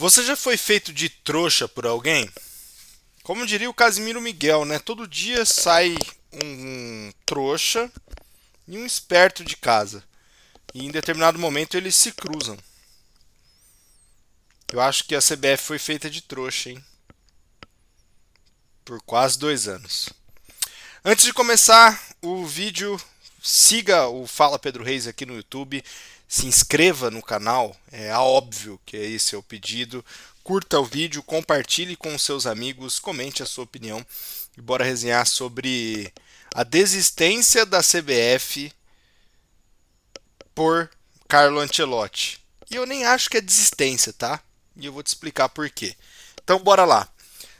Você já foi feito de trouxa por alguém? Como diria o Casimiro Miguel, né? Todo dia sai um trouxa e um esperto de casa. E em determinado momento eles se cruzam. Eu acho que a CBF foi feita de trouxa, hein? Por quase 2 anos. Antes de começar o vídeo, siga o Fala Pedro Reis aqui no YouTube. Se inscreva no canal, é óbvio que esse é o pedido. Curta o vídeo, compartilhe com seus amigos, comente a sua opinião e bora resenhar sobre a desistência da CBF por Carlo Ancelotti. E eu nem acho que é desistência, tá? E eu vou te explicar por quê. Então bora lá.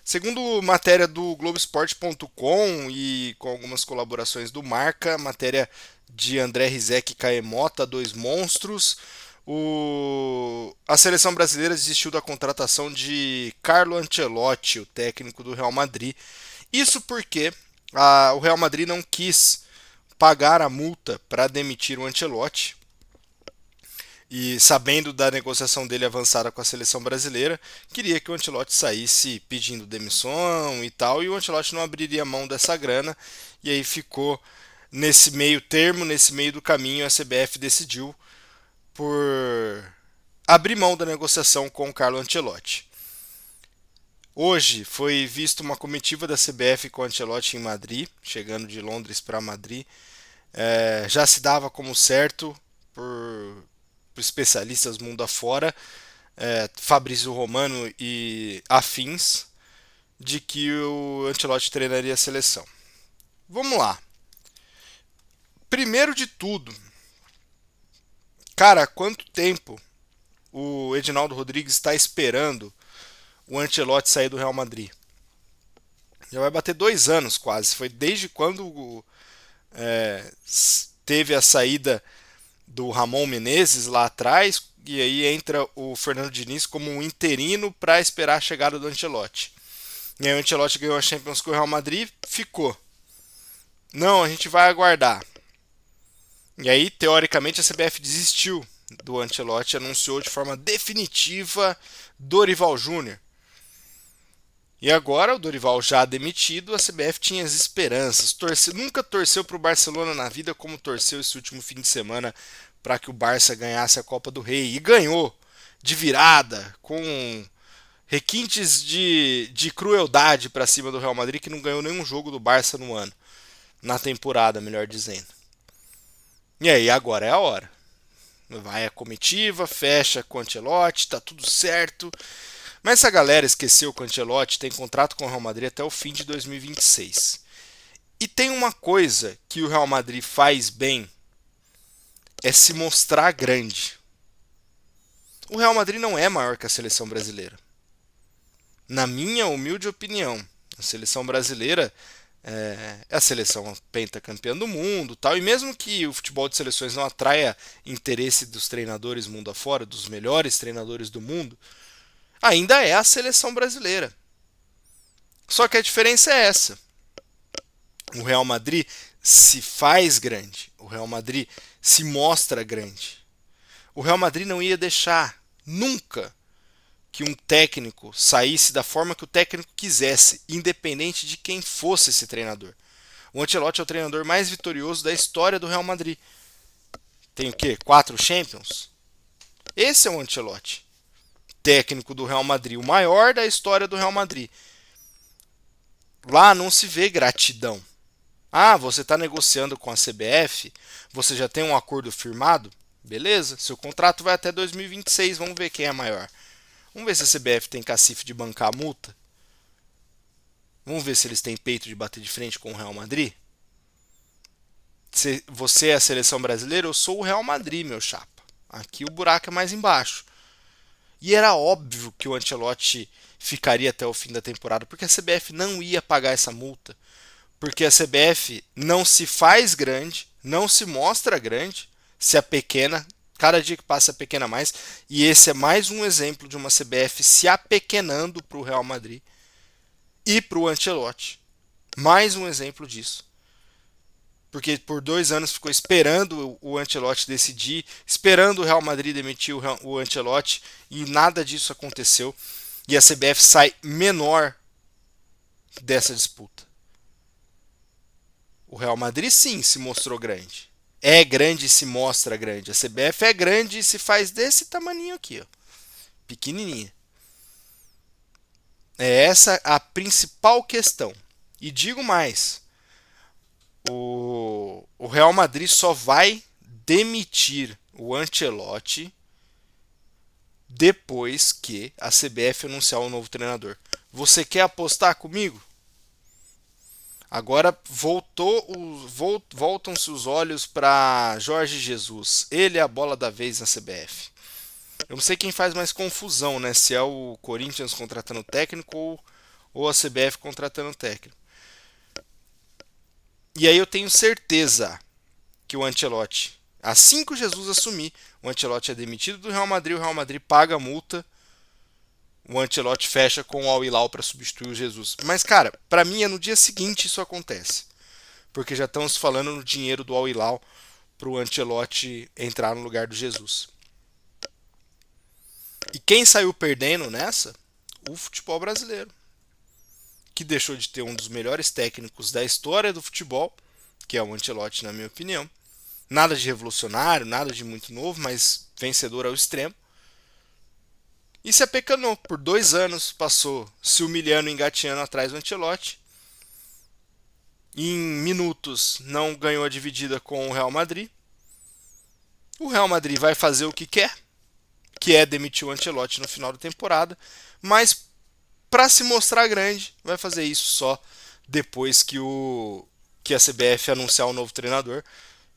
Segundo matéria do Globoesporte.com e com algumas colaborações do Marca, matéria de André Rizek e Caemota, dois monstros, a seleção brasileira desistiu da contratação de Carlo Ancelotti, o técnico do Real Madrid. Isso porque o Real Madrid não quis pagar a multa para demitir o Ancelotti. E sabendo da negociação dele avançada com a seleção brasileira, queria que o Ancelotti saísse pedindo demissão e tal, e o Ancelotti não abriria mão dessa grana, e aí ficou nesse meio termo, nesse meio do caminho, a CBF decidiu por abrir mão da negociação com o Carlo Ancelotti. Hoje foi vista uma comitiva da CBF com o Ancelotti em Madrid, chegando de Londres para Madrid. Já se dava como certo por especialistas mundo afora, Fabrício Romano e afins, de que o Ancelotti treinaria a seleção. Vamos lá. Primeiro de tudo, cara, quanto tempo o Edinaldo Rodrigues está esperando o Ancelotti sair do Real Madrid? Já vai bater 2 anos quase. Foi desde quando teve a saída do Ramon Menezes lá atrás, e aí entra o Fernando Diniz como um interino para esperar a chegada do Ancelotti. E aí o Ancelotti ganhou a Champions com o Real Madrid, ficou. Não, a gente vai aguardar. E aí, teoricamente, a CBF desistiu do Ancelotti e anunciou de forma definitiva Dorival Júnior. E agora, o Dorival já demitido, a CBF tinha as esperanças. Nunca torceu para o Barcelona na vida como torceu esse último fim de semana para que o Barça ganhasse a Copa do Rei. E ganhou de virada, com requintes de crueldade para cima do Real Madrid, que não ganhou nenhum jogo do Barça no ano. Na temporada, melhor dizendo. E aí, agora é a hora. Vai a comitiva, fecha com o Ancelotti, tá tudo certo. Mas essa galera esqueceu que o Ancelotti tem contrato com o Real Madrid até o fim de 2026. E tem uma coisa que o Real Madrid faz bem, é se mostrar grande. O Real Madrid não é maior que a seleção brasileira. Na minha humilde opinião, a seleção brasileira é a seleção pentacampeã do mundo, tal. E mesmo que o futebol de seleções não atraia interesse dos treinadores mundo afora, dos melhores treinadores do mundo, ainda é a seleção brasileira. Só que a diferença é essa. O Real Madrid se faz grande. O Real Madrid se mostra grande. O Real Madrid não ia deixar nunca que um técnico saísse da forma que o técnico quisesse, independente de quem fosse esse treinador. O Ancelotti é o treinador mais vitorioso da história do Real Madrid. Tem o quê? 4 Champions? Esse é o Ancelotti, técnico do Real Madrid, o maior da história do Real Madrid. Lá não se vê gratidão. Ah, você está negociando com a CBF? Você já tem um acordo firmado? Beleza, seu contrato vai até 2026, vamos ver quem é maior. Vamos ver se a CBF tem cacife de bancar a multa. Vamos ver se eles têm peito de bater de frente com o Real Madrid. Se você é a seleção brasileira, eu sou o Real Madrid, meu chapa. Aqui o buraco é mais embaixo. E era óbvio que o Ancelotti ficaria até o fim da temporada, porque a CBF não ia pagar essa multa. Porque a CBF não se faz grande, não se mostra grande, se apequena, cada dia que passa apequena mais, e esse é mais um exemplo de uma CBF se apequenando para o Real Madrid e para o Ancelotti. Mais um exemplo disso. porque por 2 anos ficou esperando o Ancelotti decidir, esperando o Real Madrid demitir o Ancelotti, e nada disso aconteceu. E a CBF sai menor dessa disputa. O Real Madrid sim se mostrou grande. É grande e se mostra grande. A CBF é grande e se faz desse tamaninho aqui, ó, pequenininha. É essa a principal questão. E digo mais, o Real Madrid só vai demitir o Ancelotti depois que a CBF anunciar o novo treinador. Você quer apostar comigo? Agora voltam-se os olhos para Jorge Jesus. Ele é a bola da vez na CBF. Eu não sei quem faz mais confusão, né? Se é o Corinthians contratando técnico ou a CBF contratando técnico. E aí eu tenho certeza que o Ancelotti, assim que o Jesus assumir, o Ancelotti é demitido do Real Madrid, o Real Madrid paga a multa, o Ancelotti fecha com o Al Hilal para substituir o Jesus. Mas, cara, para mim é no dia seguinte isso acontece. Porque já estamos falando no dinheiro do Al Hilal para o Ancelotti entrar no lugar do Jesus. E quem saiu perdendo nessa? O futebol brasileiro, que deixou de ter um dos melhores técnicos da história do futebol, que é o Ancelotti, na minha opinião. Nada de revolucionário, nada de muito novo, mas vencedor ao extremo. E se apecanou. Por 2 anos passou se humilhando e engateando atrás do Ancelotti. Em minutos não ganhou a dividida com o Real Madrid. O Real Madrid vai fazer o que quer, que é demitir o Ancelotti no final da temporada, mas para se mostrar grande, vai fazer isso só depois que a CBF anunciar o novo treinador.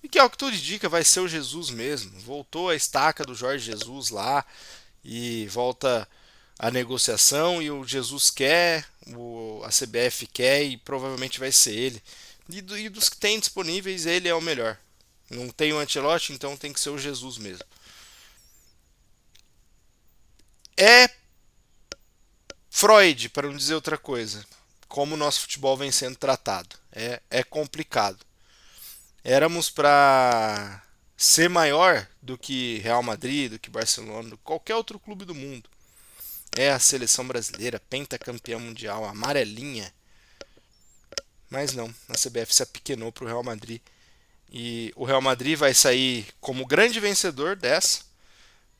E que, ao que tudo indica, vai ser o Jesus mesmo. Voltou a estaca do Jorge Jesus lá e volta a negociação e o Jesus quer, a CBF quer e provavelmente vai ser ele. E dos que tem disponíveis, ele é o melhor. Não tem o Ancelotti, então tem que ser o Jesus mesmo. É Freud, para não dizer outra coisa, como o nosso futebol vem sendo tratado. É complicado. Éramos para ser maior do que Real Madrid, do que Barcelona, do que qualquer outro clube do mundo. É a seleção brasileira, pentacampeã mundial, amarelinha. Mas não, a CBF se apequenou para o Real Madrid. E o Real Madrid vai sair como grande vencedor dessa,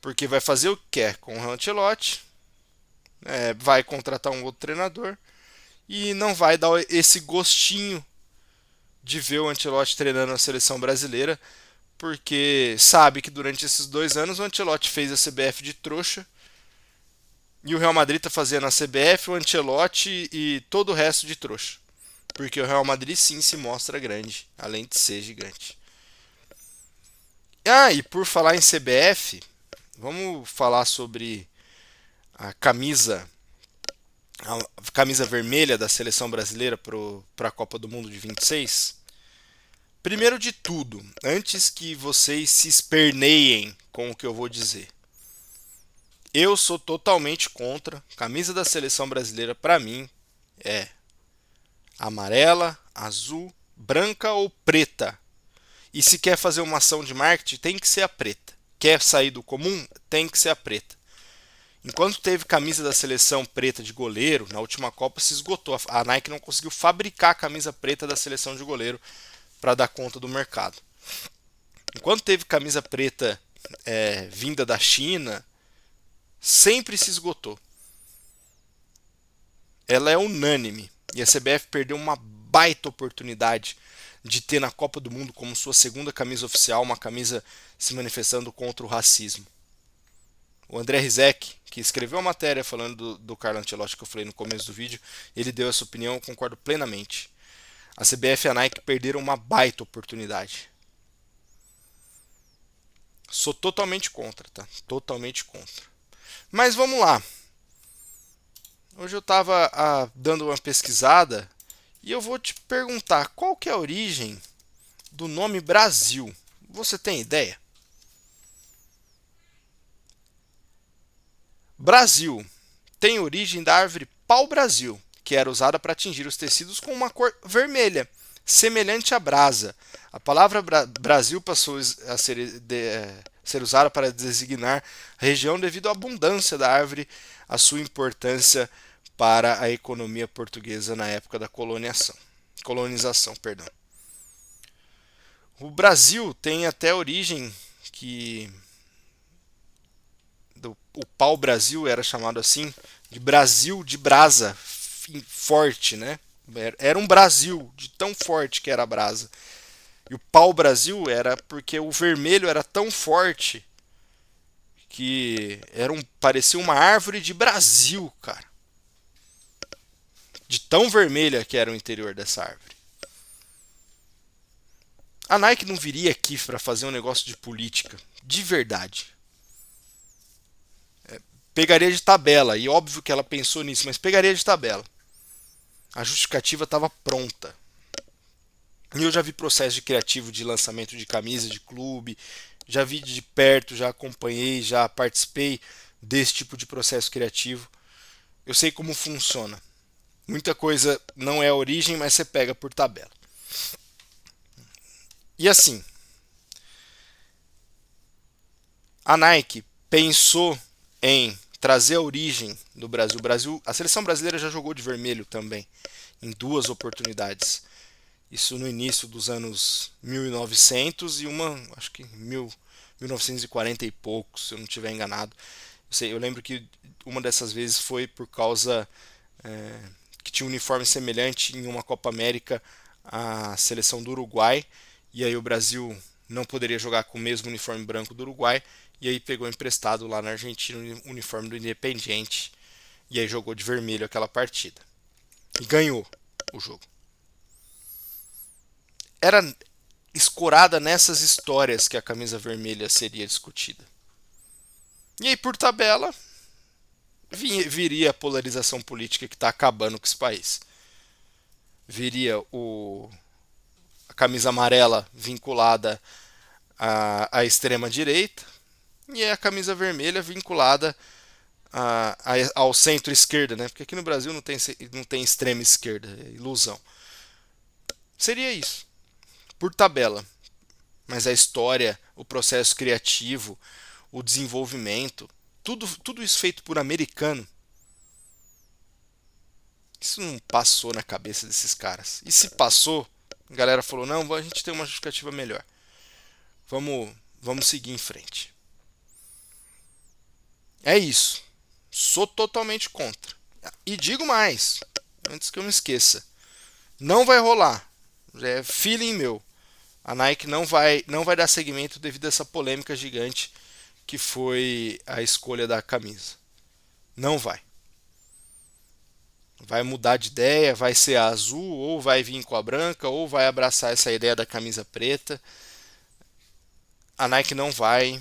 porque vai fazer o que quer com o Ancelotti, vai contratar um outro treinador e não vai dar esse gostinho de ver o Ancelotti treinando a seleção brasileira, porque sabe que durante esses 2 anos o Ancelotti fez a CBF de trouxa e o Real Madrid está fazendo a CBF, o Ancelotti e todo o resto de trouxa. Porque o Real Madrid sim se mostra grande, além de ser gigante. Ah, e por falar em CBF, vamos falar sobre a camisa vermelha da seleção brasileira para a Copa do Mundo de 26. Primeiro de tudo, antes que vocês se esperneiem com o que eu vou dizer, eu sou totalmente contra. Camisa da seleção brasileira para mim é amarela, azul, branca ou preta. E se quer fazer uma ação de marketing, tem que ser a preta. Quer sair do comum, tem que ser a preta. Enquanto teve camisa da seleção preta de goleiro, na última Copa se esgotou. A Nike não conseguiu fabricar a camisa preta da seleção de goleiro para dar conta do mercado. Enquanto teve camisa preta vinda da China, sempre se esgotou. Ela é unânime. E a CBF perdeu uma baita oportunidade de ter na Copa do Mundo como sua segunda camisa oficial uma camisa se manifestando contra o racismo. O André Rizek, que escreveu a matéria falando do Carlo Ancelotti que eu falei no começo do vídeo, ele deu essa opinião, eu concordo plenamente. A CBF e a Nike perderam uma baita oportunidade. Sou totalmente contra, tá? Totalmente contra. Mas vamos lá. Hoje eu estava dando uma pesquisada e eu vou te perguntar qual que é a origem do nome Brasil. Você tem ideia? Brasil tem origem da árvore pau-brasil, que era usada para tingir os tecidos com uma cor vermelha, semelhante à brasa. A palavra Brasil passou a ser usada para designar a região devido à abundância da árvore, a sua importância para a economia portuguesa na época da colonização. Perdão. O Brasil tem até origem que o pau-brasil era chamado assim, de Brasil de brasa forte, né? Era um Brasil de tão forte que era a brasa. E o pau-brasil era porque o vermelho era tão forte que parecia uma árvore de Brasil, cara. De tão vermelha que era o interior dessa árvore. A Nike não viria aqui para fazer um negócio de política, de verdade. Pegaria de tabela, e óbvio que ela pensou nisso, mas pegaria de tabela. A justificativa estava pronta. E eu já vi processo de criativo de lançamento de camisa de clube, já vi de perto, já acompanhei, já participei desse tipo de processo criativo. Eu sei como funciona. Muita coisa não é a origem, mas você pega por tabela. E assim, a Nike pensou em trazer a origem do Brasil. A seleção brasileira já jogou de vermelho também, em 2 oportunidades. Isso no início dos anos 1900 e acho que 1940 e poucos, se eu não estiver enganado. Eu lembro que uma dessas vezes foi por causa que tinha um uniforme semelhante em uma Copa América à seleção do Uruguai, e aí o Brasil não poderia jogar com o mesmo uniforme branco do Uruguai, e aí pegou emprestado lá na Argentina o uniforme do Independiente, e aí jogou de vermelho aquela partida. E ganhou o jogo. Era escorada nessas histórias que a camisa vermelha seria discutida. E aí, por tabela, viria a polarização política que está acabando com esse país. Viria a camisa amarela vinculada à extrema-direita e a camisa vermelha vinculada ao centro-esquerda, né? Porque aqui no Brasil não tem extrema-esquerda, é ilusão. Seria isso, por tabela. Mas a história, o processo criativo, o desenvolvimento, tudo isso feito por americano, isso não passou na cabeça desses caras. E se passou, a galera falou, não, a gente tem uma justificativa melhor. Vamos seguir em frente. É isso. Sou totalmente contra. E digo mais, antes que eu me esqueça. Não vai rolar. É feeling meu. A Nike não vai dar seguimento devido a essa polêmica gigante que foi a escolha da camisa. Não vai. Vai mudar de ideia, vai ser a azul, ou vai vir com a branca, ou vai abraçar essa ideia da camisa preta. A Nike não vai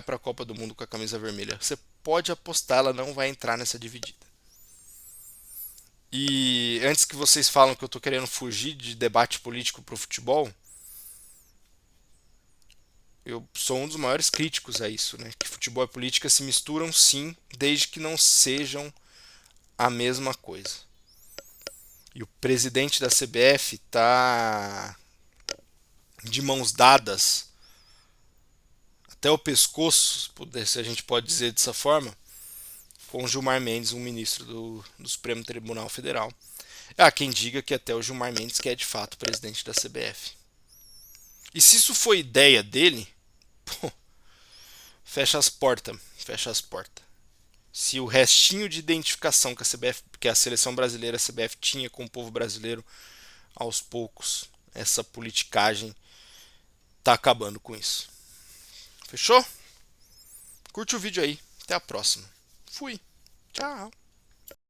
para a Copa do Mundo com a camisa vermelha. Você pode apostar, ela não vai entrar nessa dividida. E antes que vocês falam que eu estou querendo fugir de debate político para o futebol, eu sou um dos maiores críticos a isso, né? Que futebol e política se misturam sim, desde que não sejam a mesma coisa. E o presidente da CBF está de mãos dadas até o pescoço, se a gente pode dizer dessa forma, com o Gilmar Mendes, um ministro do Supremo Tribunal Federal. Há quem diga que até o Gilmar Mendes que é de fato presidente da CBF. E se isso foi ideia dele, pô, fecha as portas. Se o restinho de identificação que a seleção brasileira, a CBF, tinha com o povo brasileiro, aos poucos, essa politicagem tá acabando com isso. Fechou? Curte o vídeo aí. Até a próxima. Fui. Tchau.